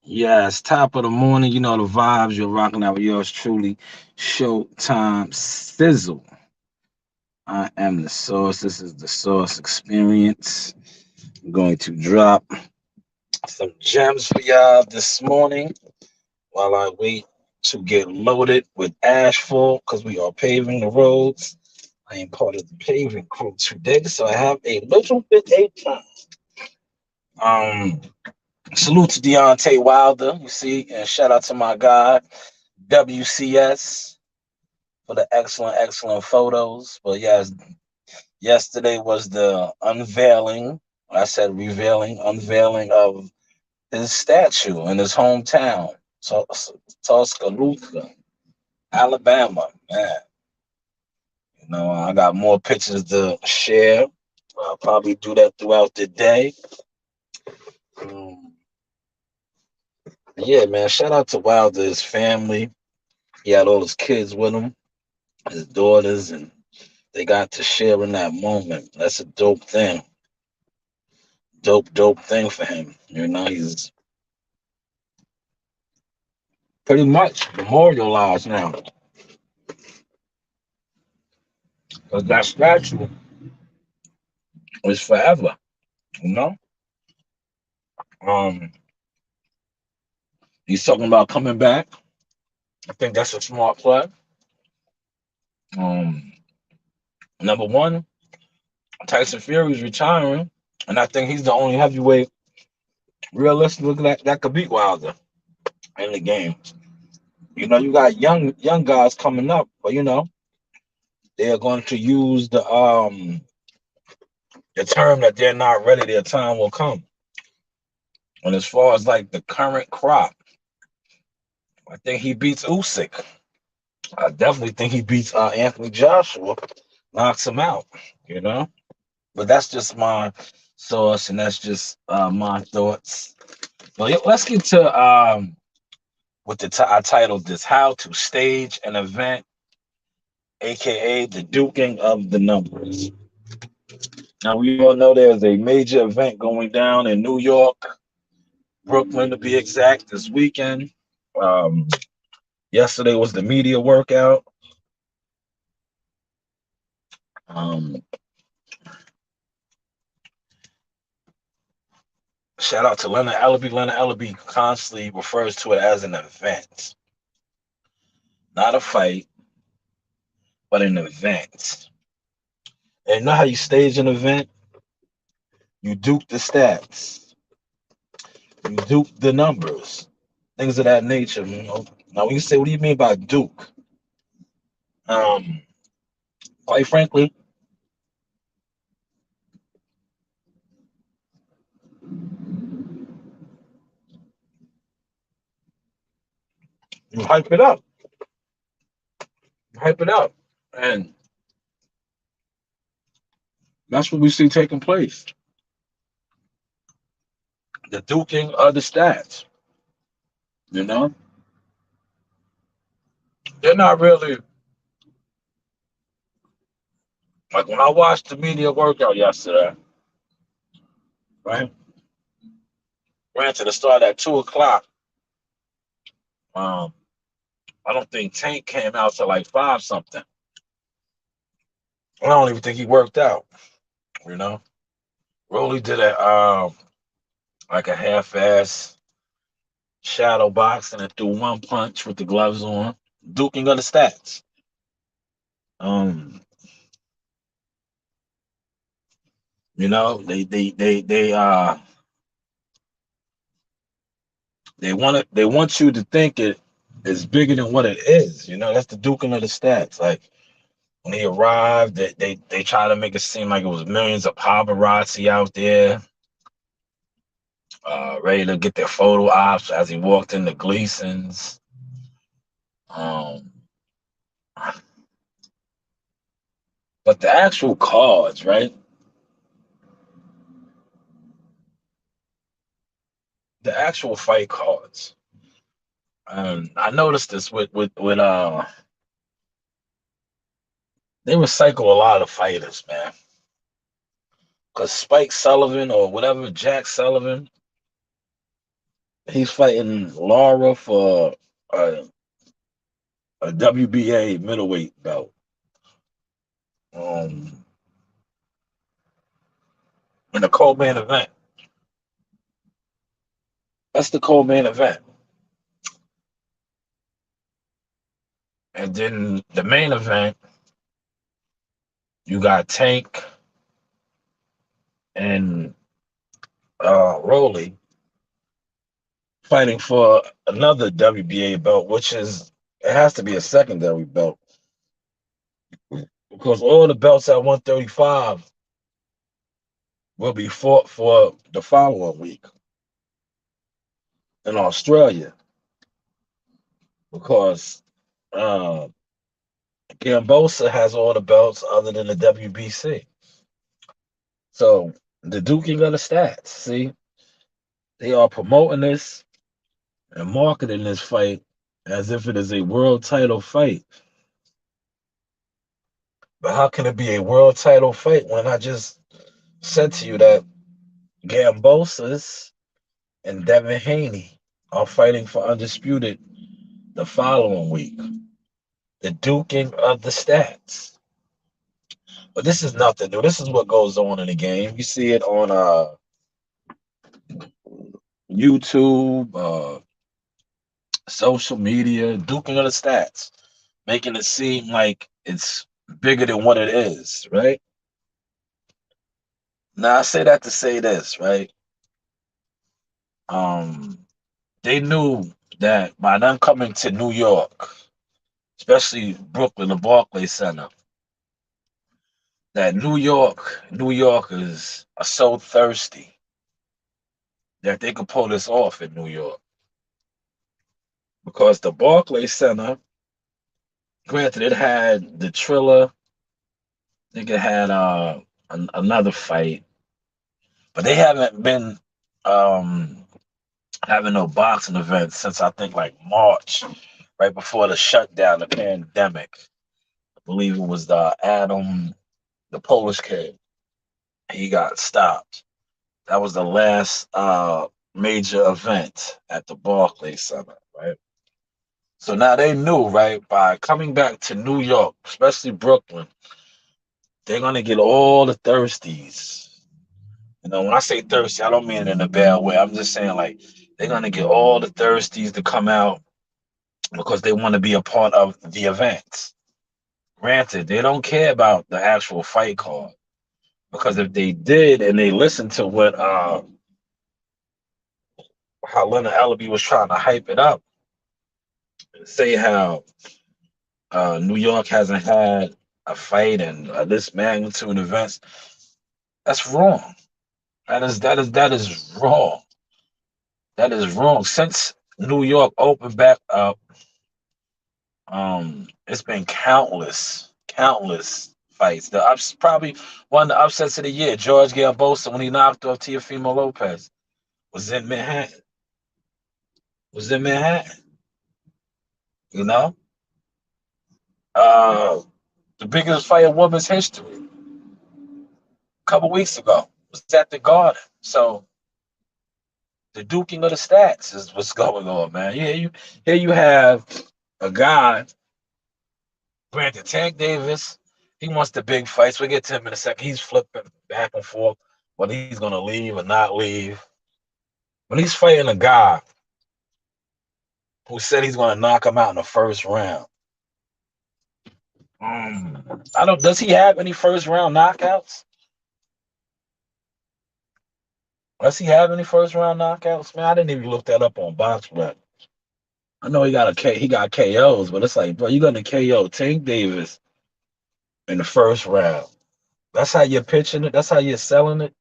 Yes, top of the morning. You know the vibes. You're rocking out with yours truly, Showtime Sizzle. I am the source. This is the source experience. I'm going to drop some gems for y'all this morning while I wait to get loaded with asphalt because we are paving the roads. I am part of the paving crew today, so I have a little bit of time. Um, Salute to Deontay Wilder, you see, and shout out to my guy WCS for the excellent photos. But yes, yesterday was the unveiling. I said revealing, unveiling of his statue in his hometown, Tuscaloosa, Alabama. Man, I got more pictures to share. I'll probably do that throughout the day. Um, yeah, man. Shout out to Wilder, his family. He had all his kids with him, his daughters, and they got to share in that moment. That's a dope thing. Dope thing for him. He's pretty much memorialized now. Because that statue is forever. You know? Um, he's talking about coming back. I think that's a smart play. Um, Number one, Tyson Fury's retiring, and I think he's the only heavyweight realistically that could beat Wilder in the game. You got young guys coming up, but they are going to use the term that they're not ready, their time will come. And as far as like the current crop, I think he beats Usyk. I definitely think he beats Anthony Joshua, knocks him out. You know, but that's just my source, and that's just my thoughts. Well, yeah, let's get to what I titled this: "How to Stage an Event, aka the Duking of the Numbers." Now we all know there's a major event going down in New York, Brooklyn to be exact, this weekend. Um, Yesterday was the media workout. Um, Shout out to Leonard Ellaby. Leonard Ellaby constantly refers to it as an event, not a fight, but an event. And you know how you stage an event? You duke the stats, you duke the numbers, things of that nature. Now, when you say, what do you mean by duke? Um, Quite frankly, you hype it up, hype it up, and that's what we see taking place. The duking of the stats. You know, they're not really like when I watched the media workout yesterday. Right, granted, it started at 2 o'clock. Um, I don't think Tank came out till like five something. I don't even think he worked out. You know, Rolly did a like a half-ass shadow boxing and threw one punch with the gloves on, duking of the stats. Um, they want you to think it is bigger than what it is. That's the duking of the stats. Like when he arrived, they try to make it seem like it was millions of paparazzi out there, ready to get their photo ops as he walked into Gleason's. Um, but the actual cards, right? The actual fight cards. I noticed this with they recycle a lot of fighters, man. Because Spike Sullivan or whatever, Jack Sullivan, He's fighting Lara for a, a WBA middleweight belt. Um, in the co-main event. That's the co-main event. And then the main event, you got Tank and Rolly fighting for another WBA belt, which is it has to be a secondary belt because all the belts at 135 will be fought for the following week in Australia because uh, Gambosa has all the belts other than the WBC. So the duking of the stats. See, they are promoting this and marketing this fight as if it is a world title fight. But how can it be a world title fight when I just said to you that Gambosas and Devin Haney are fighting for undisputed the following week? The duking of the stats. But this is nothing new. This is what goes on in the game. You see it on YouTube, social media, duking of the stats, making it seem like it's bigger than what it is, right? Now I say that to say this, right? Um, they knew that by them coming to New York, especially Brooklyn, the Barclays Center, that New Yorkers are so thirsty that they could pull this off in New York. Because the Barclays Center, granted, it had the Triller, I think it had another fight, but they haven't been um, having no boxing events since I think like March, right before the shutdown, the pandemic. I believe it was the Polish kid. He got stopped. That was the last major event at the Barclays Center, right? So now they knew, right, by coming back to New York, especially Brooklyn, they're gonna get all the thirsties. You know, when I say thirsty, I don't mean it in a bad way. I'm just saying like they're gonna get all the thirsties to come out because they want to be a part of the event. Granted, they don't care about the actual fight card because if they did and they listened to what how Leonard Ellaby was trying to hype it up and say how New York hasn't had a fight and this magnitude events, that's wrong. That is wrong. That is wrong. Since New York opened back up, it's been countless fights. Probably one of the upsets of the year. George Gambosa when he knocked off Teofimo Lopez was in Manhattan. Was in Manhattan. You know, uh, the biggest fight in women's history a couple weeks ago was at the Garden. So the duking of the stats is what's going on, man. Here you have a guy, Brandon Tank Davis. He wants the big fights. We'll get to him in a second. He's flipping back and forth whether he's gonna leave or not leave. When he's fighting a guy who said he's gonna knock him out in the first round. I don't. Does he have any first round knockouts? Does he have any first round knockouts? Man, I didn't even look that up on BoxRec. I know he got KOs, but it's like, bro, you gonna KO Tank Davis in the first round. That's how you're pitching it. That's how you're selling it.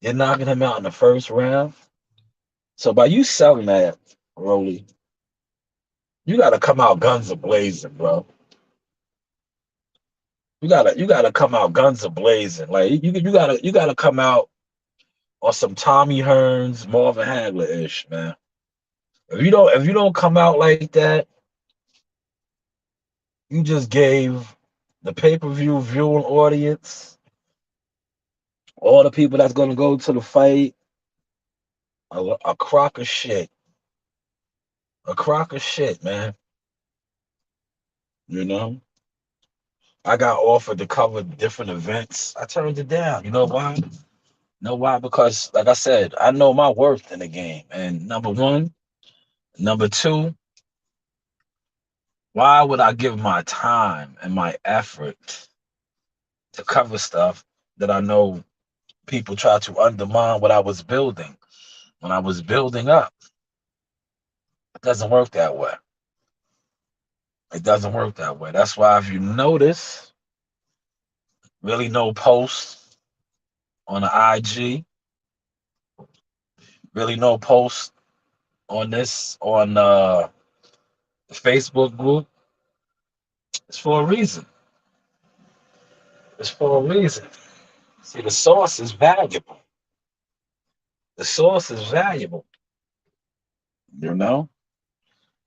You're knocking him out in the first round. So by you selling that, Rolly, you gotta come out guns a blazing, bro. You gotta come out guns a blazing. Like you gotta come out on some Tommy Hearns, Marvin Hagler ish, man. If you don't come out like that, you just gave the pay-per-view viewing audience, all the people that's gonna go to the fight, a crock of shit. A crock of shit, man. You know, I got offered to cover different events. I turned it down. You know why? Know why? Because, like I said, I know my worth in the game. And number one, number two, why would I give my time and my effort to cover stuff that I know people try to undermine what I was building when I was building up? It doesn't work that way. It doesn't work that way. That's why, if you notice, really no posts on the IG, really no posts on the Facebook group. It's for a reason. It's for a reason. See, the source is valuable. The source is valuable. You know?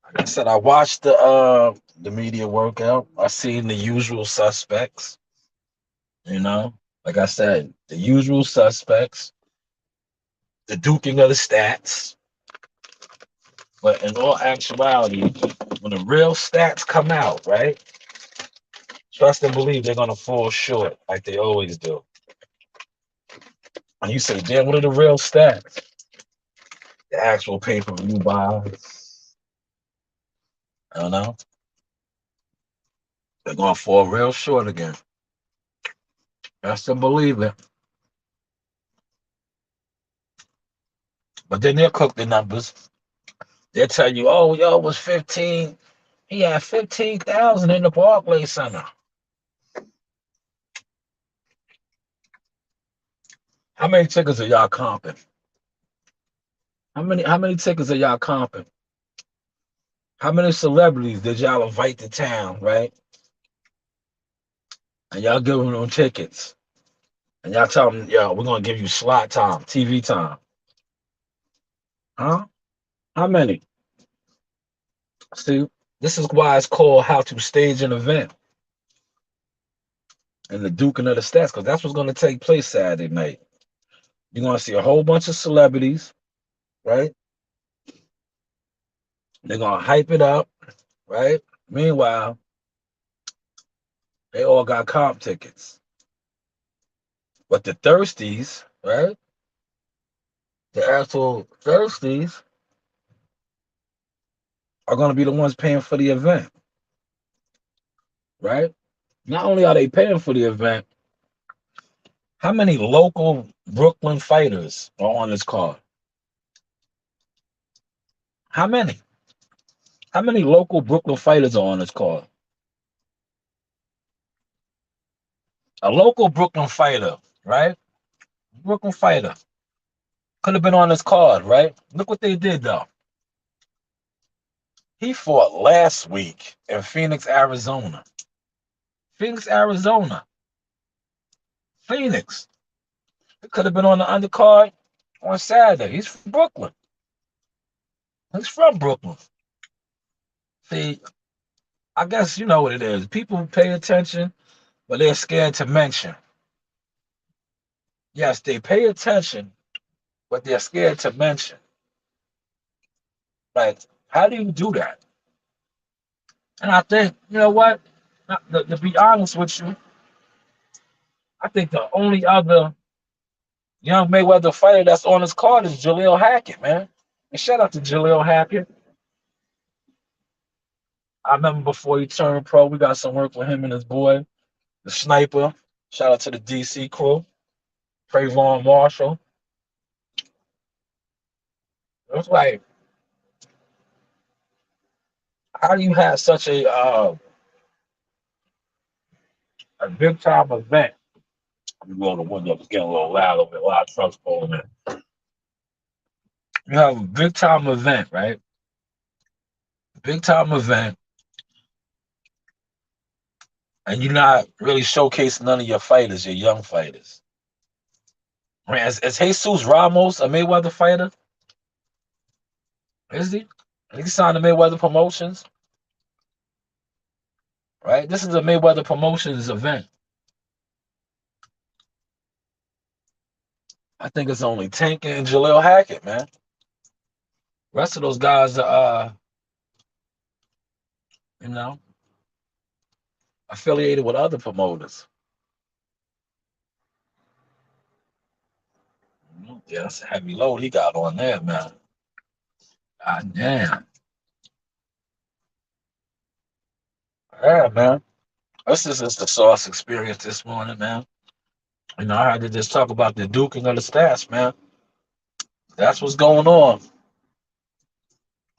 Like I said, I watched the media workout. I seen the usual suspects, you know. Like I said, the usual suspects, the duking of the stats. But in all actuality, when the real stats come out, right? Trust and believe they're gonna fall short like they always do. And you say, damn, what are the real stats? The actual pay-per-view buys. I don't know. They're gonna fall real short again. Trust and believe it. But then they'll cook the numbers. They'll tell you, oh, yo, it was 15. He had 15,000 in the Barclays Center. How many tickets are y'all comping? How many tickets are y'all comping? How many celebrities did y'all invite to town, right? And y'all giving them tickets. And y'all tell them, yo, we're gonna give you slot time, TV time. Huh? How many? See, this is why it's called how to stage an event and the duking of the stats, because that's what's gonna take place Saturday night. You're gonna see a whole bunch of celebrities, right? They're gonna hype it up, right? Meanwhile, they all got comp tickets. But the thirsties, right? The actual thirsties are gonna be the ones paying for the event, right? Not only are they paying for the event, how many local Brooklyn fighters are on this card? How many? How many local Brooklyn fighters are on this card? A local Brooklyn fighter, right? Brooklyn fighter could have been on this card, right? Look what they did though. He fought last week in Phoenix, Arizona. Phoenix, Arizona. Phoenix. He could have been on the undercard on Saturday. He's from Brooklyn. He's from Brooklyn. See, I guess you know what it is. People pay attention, but they're scared to mention. Yes, they pay attention, but they're scared to mention. Like, how do you do that? And I think, you know what? To be honest with you, I think the only other young Mayweather fighter that's on his card is Jaleel Hackett, man. And shout out to Jaleel Hackett. I remember before he turned pro, we got some work with him and his boy, the sniper. Shout out to the DC crew. Trayvon Marshall. It was like, how do you have such a big time event? You roll the window, it's getting a little loud over there, a lot of trucks pulling in. You have a big time event, right? Big time event, and you're not really showcasing none of your fighters, your young fighters. I mean, is Jesus Ramos a Mayweather fighter? Is he? He signed to Mayweather Promotions, right? This is a Mayweather Promotions event. I think it's only Tank and Jaleel Hackett, man. The rest of those guys are you know, affiliated with other promoters. Yeah, that's a heavy load he got on there, man. God damn. Yeah, man. This is just the sauce experience this morning, man. You know, I had to just talk about the duking of the stats, man. That's what's going on.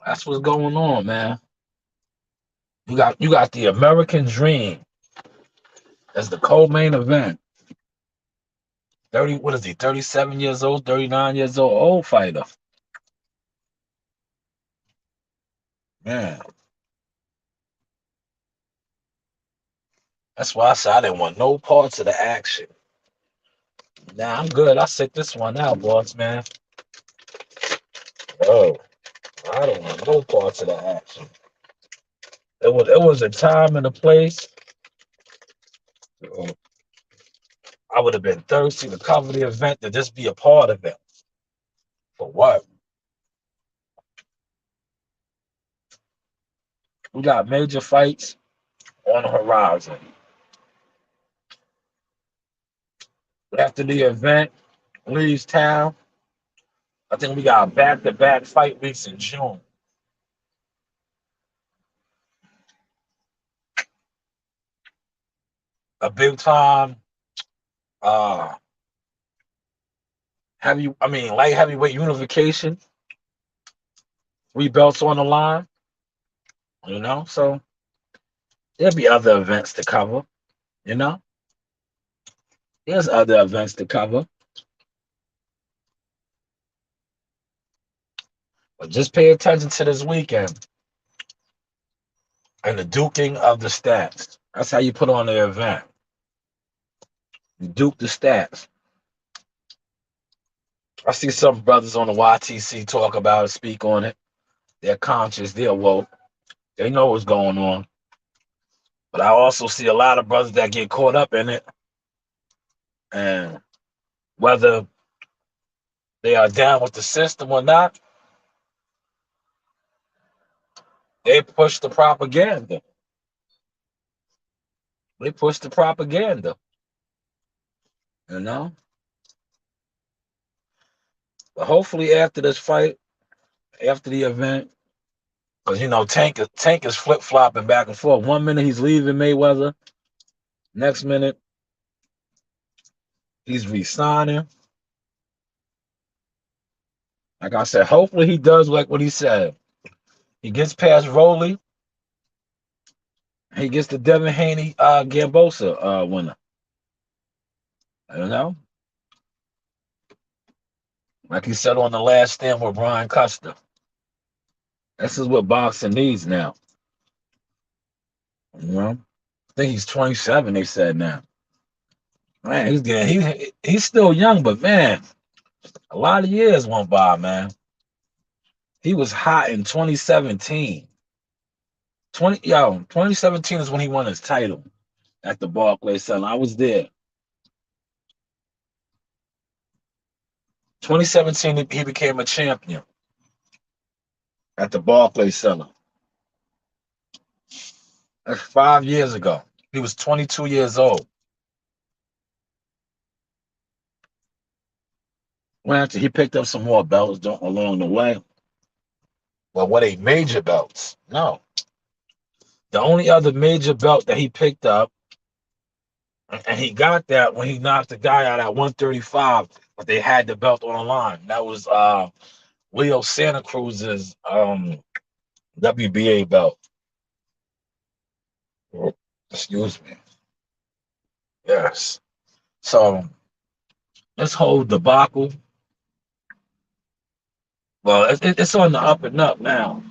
That's what's going on, man. You got the American Dream as the co-main event. 30, what is he? 37 years old, 39 years old fighter. Man, that's why I said I didn't want no parts of the action. Nah, I'm good. I sit this one out, boss, man. Oh, I don't want no parts of the action. It was a time and a place. I would have been thirsty to cover the event, to just be a part of it. For what? We got major fights on the horizon. After the event leaves town, I think we got back-to-back fight weeks in June. A big time uh light heavyweight unification, three belts on the line, you know. So there'll be other events to cover, you know. There's other events to cover. But just pay attention to this weekend and the duking of the stats. That's how you put on the event. You duke the stats. I see some brothers on the YTC talk about it, speak on it. They're conscious, they're woke, they know what's going on. But I also see a lot of brothers that get caught up in it. And whether they are down with the system or not, they push the propaganda. They push the propaganda, you know? But hopefully after this fight, after the event, because you know Tank is flip flopping back and forth. 1 minute he's leaving Mayweather, next minute he's resigning. Like I said, hopefully he does like what he said. He gets past Rolly, he gets the Devin Haney Gambosa winner. You know, like he said on the last stand with Brian Custer. This is what boxing needs now. You know, I think he's 27. They said now. Man, he's still young, but man, a lot of years went by, man. He was hot in 2017. 2017 is when he won his title at the Barclays Center. I was there. 2017, he became a champion at the Barclays Center. That's 5 years ago. He was 22 years old. Well, after he picked up some more belts along the way. But were they major belts? No. The only other major belt that he picked up, and he got that when he knocked the guy out at 135, but they had the belt on the line. That was Leo Santa Cruz's WBA belt. Excuse me. Yes. So this whole debacle, well, it's on the up and up now.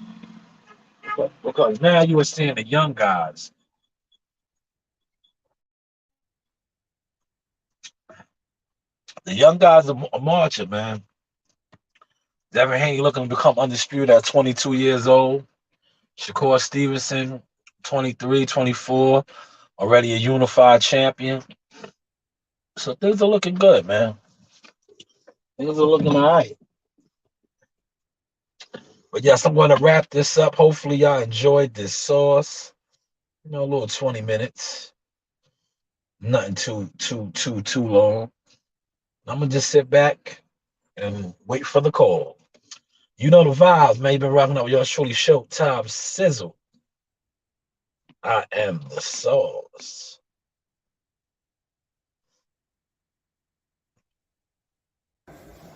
Because now you are seeing the young guys. The young guys are marching, man. Devin Haney looking to become undisputed at 22 years old. Shakur Stevenson, 23, 24, already a unified champion. So things are looking good, man. Things are looking all right. But yes, I'm going to wrap this up. Hopefully, y'all enjoyed this sauce. A little 20 minutes. Nothing too long. I'm gonna just sit back and wait for the call. You know the vibes, man. You've been rocking out with yours truly, Showtime Sizzle. I am the sauce.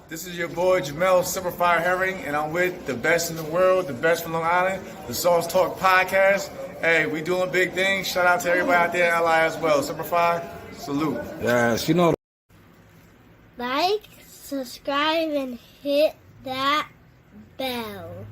This is your boy Jamel Superfire Herring, and I'm with the best in the world, the best from Long Island, the Sauce Talk Podcast. Hey, we doing big things. Shout out to everybody out there in LI as well. Superfire, salute. Yes, you know. Like, subscribe, and hit that bell.